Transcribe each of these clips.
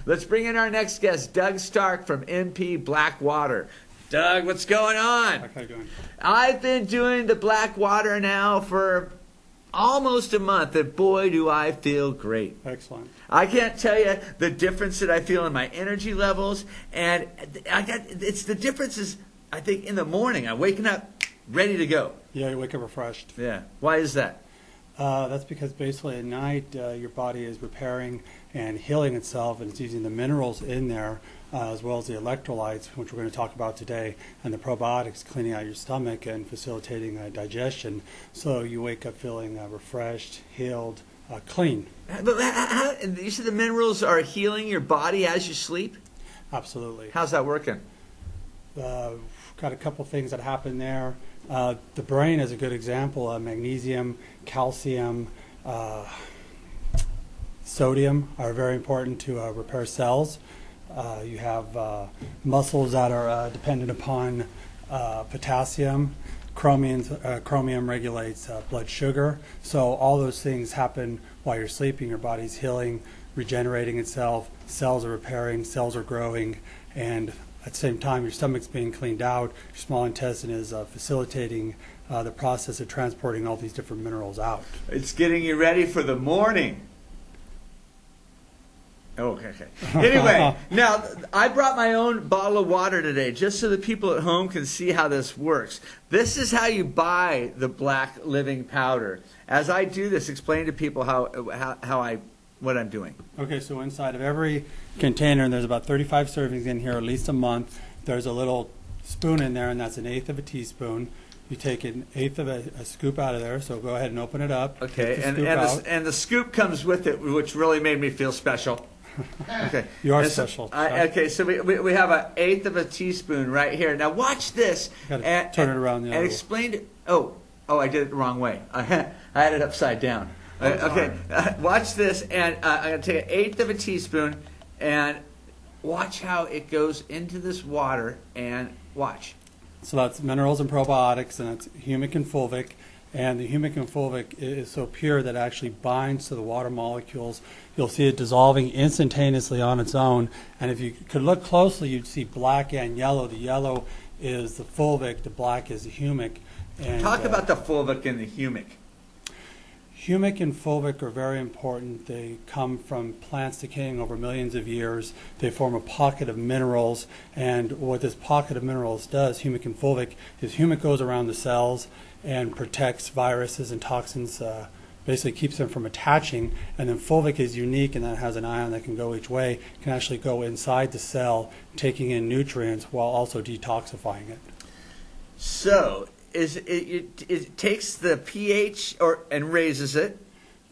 Let's bring in our next guest, Doug Stark from Np Blackwater. Doug, what's going on? How are you doing? I've been doing the Blackwater now for almost a month, and boy, do I feel great. Excellent. I can't tell you the difference that I feel in my energy levels, and it's the differences, I think, in the morning. I'm waking up ready to go. Yeah, you wake up refreshed. Yeah. Why is that? That's because basically at night your body is repairing and healing itself, and it's using the minerals in there as well as the electrolytes, which we're going to talk about today, and the probiotics cleaning out your stomach and facilitating digestion. So you wake up feeling refreshed, healed, clean. But you said the minerals are healing your body as you sleep? Absolutely. How's that working? Got a couple things that happen there. The brain is a good example. Magnesium, calcium, sodium are very important to repair cells. You have muscles that are dependent upon potassium. Chromium regulates blood sugar. So all those things happen while you're sleeping. Your body's healing, regenerating itself. Cells are repairing, cells are growing, and at the same time, your stomach's being cleaned out. Your small intestine is facilitating the process of transporting all these different minerals out. It's getting you ready for the morning. Oh, okay. Anyway, now, I brought my own bottle of water today just so the people at home can see how this works. This is how you buy the Black Living Powder. As I do this, explain to people what I'm doing. Okay, so inside of every container, and there's about 35 servings in here, at least a month, there's a little spoon in there, and that's 1/8 of a teaspoon. You take 1/8 of a scoop out of there, so go ahead and open it up. Okay, and the scoop comes with it, which really made me feel special. Okay, you are special. Okay, so we have 1/8 of a teaspoon right here. Now watch this. Turn it around the other way. Explain it. Oh, I did it the wrong way. I had it upside down. Okay, watch this, and I'm going to take 1/8 of a teaspoon, and watch how it goes into this water, and watch. So that's minerals and probiotics, and it's humic and fulvic. And the humic and fulvic is so pure that it actually binds to the water molecules. You'll see it dissolving instantaneously on its own. And if you could look closely, you'd see black and yellow. The yellow is the fulvic, the black is the humic. And, talk about the fulvic and the humic. Humic and fulvic are very important. They come from plants decaying over millions of years. They form a pocket of minerals, and what this pocket of minerals does, humic and fulvic, is humic goes around the cells and protects viruses and toxins, basically keeps them from attaching, and then fulvic is unique and that has an ion that can go each way, can actually go inside the cell, taking in nutrients while also detoxifying it. So, it takes the pH and raises it.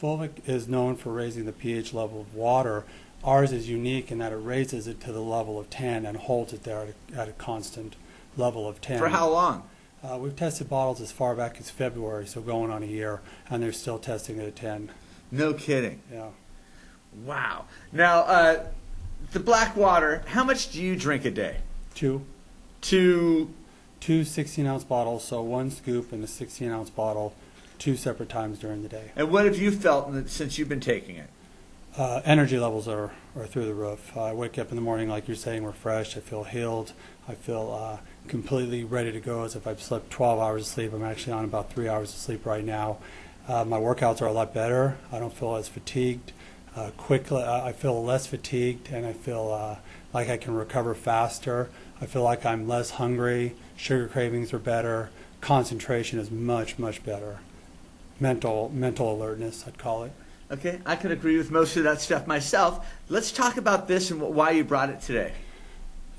Fulvic is known for raising the pH level of water. Ours is unique in that it raises it to the level of 10 and holds it there at a constant level of 10. For how long? We've tested bottles as far back as February, so going on a year, and they're still testing it at 10. No kidding. Yeah. Wow. Now, the Blackwater, how much do you drink a day? Two 16-ounce bottles, so 1 scoop in a 16-ounce bottle, 2 separate times during the day. And what have you felt since you've been taking it? Energy levels are through the roof. I wake up in the morning, like you're saying, refreshed. I feel healed. I feel completely ready to go, as if I've slept 12 hours of sleep. I'm actually on about 3 hours of sleep right now. My workouts are a lot better. I don't feel as fatigued. Quickly, I feel less fatigued, and I feel like I can recover faster. I feel like I'm less hungry. Sugar cravings are better. Concentration is much, much better. Mental alertness, I'd call it. Okay, I could agree with most of that stuff myself. Let's talk about this and why you brought it today.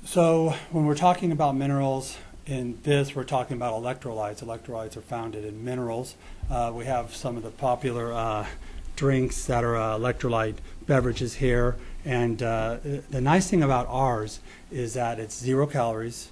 So when we're talking about minerals, in this we're talking about electrolytes. Electrolytes are founded in minerals. We have some of the popular drinks that are electrolyte beverages here. And the nice thing about ours is that it's 0 calories.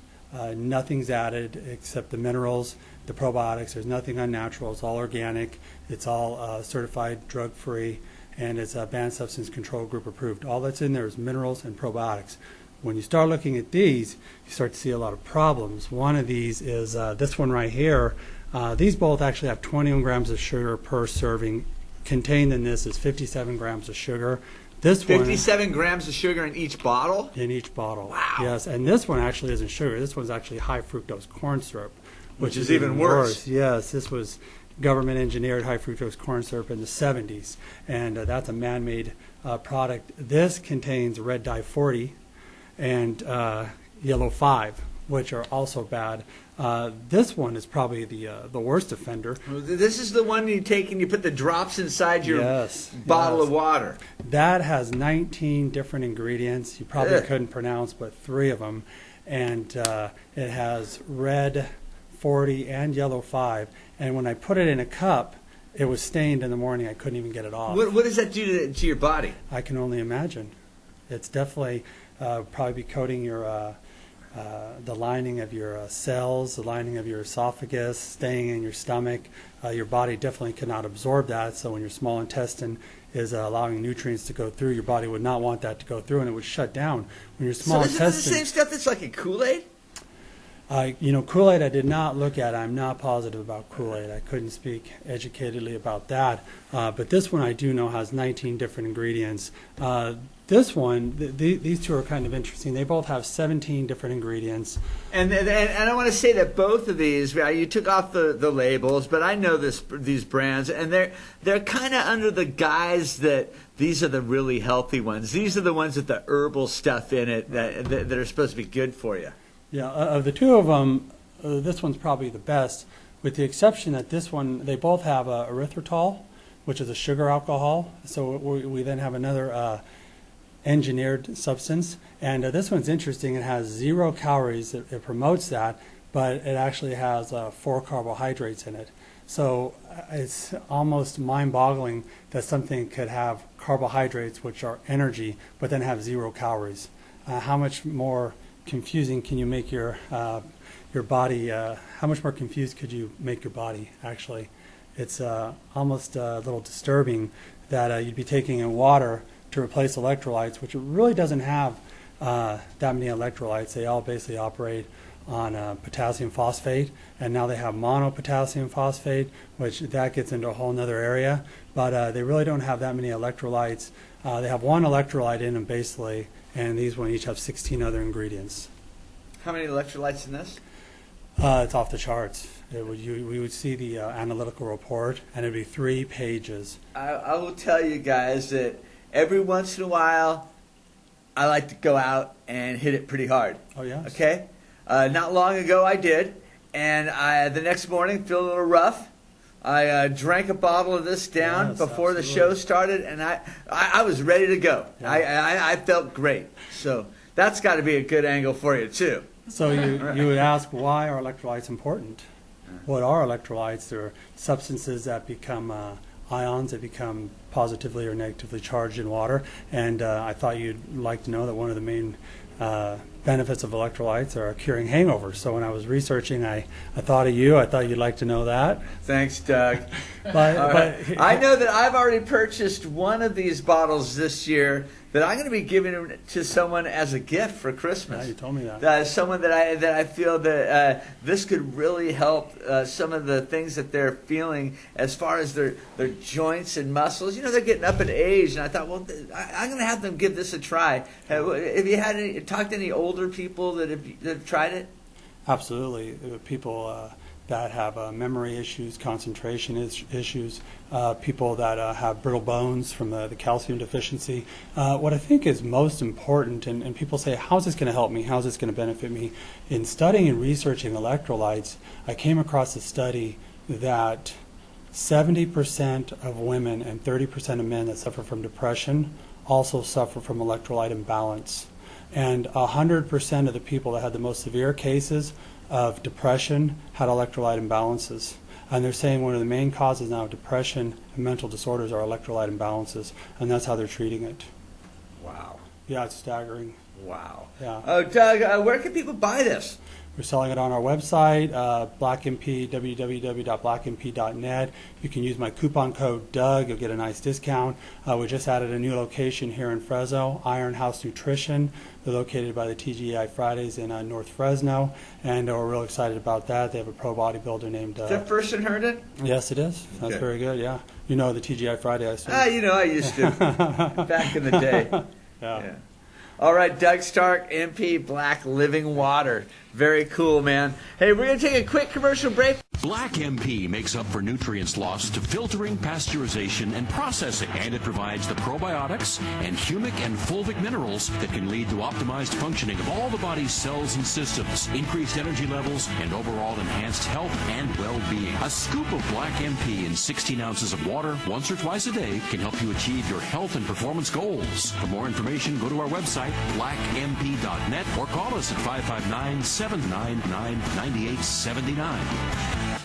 Nothing's added except the minerals, the probiotics. There's nothing unnatural. It's all organic. It's all certified drug-free, and it's banned substance control group approved. All that's in there is minerals and probiotics. When you start looking at these, you start to see a lot of problems. One of these is this one right here. These both actually have 21 grams of sugar per serving. Contained in this is 57 grams of sugar. This 57 grams of sugar in each bottle? In each bottle. Wow. Yes, and this one actually isn't sugar. This one's actually high fructose corn syrup, which is even worse. Yes, this was government engineered high fructose corn syrup in the 70s, and that's a man-made product. This contains red dye 40 and yellow 5, which are also bad. This one is probably the worst offender. This is the one you take and you put the drops inside your bottle of water. That has 19 different ingredients. You probably couldn't pronounce but 3 of them. And it has red 40 and yellow 5. And when I put it in a cup, it was stained in the morning. I couldn't even get it off. What does that do to your body? I can only imagine. It's definitely probably be coating your the lining of your cells, the lining of your esophagus, staying in your stomach. Your body definitely cannot absorb that, so when your small intestine is allowing nutrients to go through, your body would not want that to go through, and it would shut down. When your small intestine... So is it the same stuff that's like in Kool-Aid? Kool-Aid I did not look at. I'm not positive about Kool-Aid. I couldn't speak educatedly about that. But this one I do know has 19 different ingredients. This one, these two are kind of interesting. They both have 17 different ingredients. And I want to say that both of these, you took off the labels, but I know these brands, and they're kind of under the guise that these are the really healthy ones. These are the ones with the herbal stuff in it that are supposed to be good for you. Yeah, of the two of them, this one's probably the best, with the exception that this one, they both have erythritol, which is a sugar alcohol. So we then have another engineered substance. And this one's interesting. It has 0 calories. It promotes that, but it actually has 4 carbohydrates in it. So it's almost mind-boggling that something could have carbohydrates, which are energy, but then have 0 calories. How much more confusing can you make your body? How much more confused could you make your body? Actually, it's almost a little disturbing that you'd be taking in water to replace electrolytes, which it really doesn't have that many electrolytes. They all basically operate on potassium phosphate, and now they have monopotassium phosphate, which that gets into a whole nother area. But they really don't have that many electrolytes. They have 1 electrolyte in them basically, and these one each have 16 other ingredients. How many electrolytes in this? It's off the charts. We would see the analytical report, and it would be 3 pages. I will tell you guys that every once in a while, I like to go out and hit it pretty hard. Oh, yes? Okay? Not long ago I did, and the next morning, feeling a little rough. I drank a bottle of this down before the show started, and I was ready to go. Yeah. I felt great. So that's got to be a good angle for you, too. So you would ask, why are electrolytes important? What are electrolytes? They're substances that become ions that become positively or negatively charged in water. And I thought you'd like to know that one of the main benefits of electrolytes are curing hangovers. So when I was researching, I thought of you. I thought you'd like to know that. Thanks, Doug. But I know that I've already purchased one of these bottles this year that I'm going to be giving to someone as a gift for Christmas. Yeah, you told me that. Someone that I feel that this could really help some of the things that they're feeling as far as their joints and muscles. You know, they're getting up in age, and I thought, well, I'm going to have them give this a try. Have you talked to any older people that have tried it? Absolutely. People that have memory issues, concentration issues, people that have brittle bones from the calcium deficiency. What I think is most important, and people say, how's this going to help me? How's this going to benefit me? In studying and researching electrolytes, I came across a study that 70% of women and 30% of men that suffer from depression also suffer from electrolyte imbalance. And 100% of the people that had the most severe cases of depression had electrolyte imbalances. And they're saying one of the main causes now of depression and mental disorders are electrolyte imbalances, and that's how they're treating it. Wow. Yeah, it's staggering. Wow. Yeah. Oh, Doug, where can people buy this? We're selling it on our website, BlackMP, www.blackmp.net. You can use my coupon code DOUG. You'll get a nice discount. We just added a new location here in Fresno, Iron House Nutrition. They're located by the TGI Fridays in North Fresno, and we're real excited about that. They have a pro bodybuilder named... Is that First and Herndon? Yes, it is. That's Okay. very good, yeah. You know the TGI Friday, I assume. I used to. Back in the day. Yeah. All right, Doug Stark, NP Black Living Water. Very cool, man. Hey, we're going to take a quick commercial break. Black MP makes up for nutrients lost to filtering, pasteurization, and processing, and it provides the probiotics and humic and fulvic minerals that can lead to optimized functioning of all the body's cells and systems, increased energy levels, and overall enhanced health and well-being. A scoop of Black MP in 16 ounces of water once or twice a day can help you achieve your health and performance goals. For more information, go to our website, blackmp.net, or call us at 559-799-9879.